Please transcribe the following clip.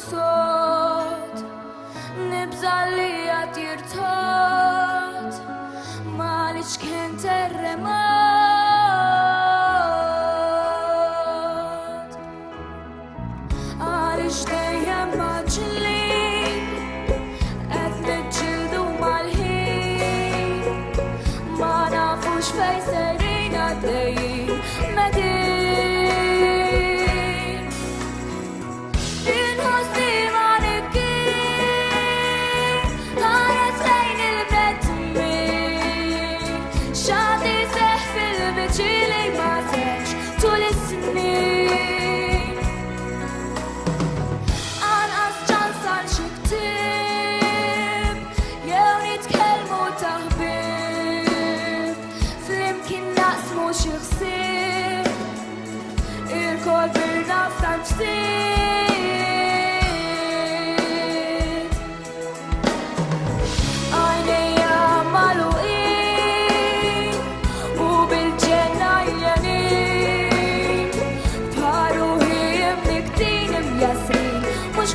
sod nibża li qed jirtod m'għaliex kien terremot għaliex dejjem maġlin qed niġġieldu mal-ħin ma nafux fejn sejrin għaddejjin medin inħossni ma nikkien ħares lejn il-bnedmin x'għad iseħħ fil-biċi li ma seħħx tul is-snin anqas ċans għal xi ktieb jew nitkellmu ta' ħbieb flimkien naqsmu xi ħsieb il-kol birna f'tant ftit għajnejja magħluqin u bil-ġenna jlenin bħal ruħi mniktin imjasrin mhux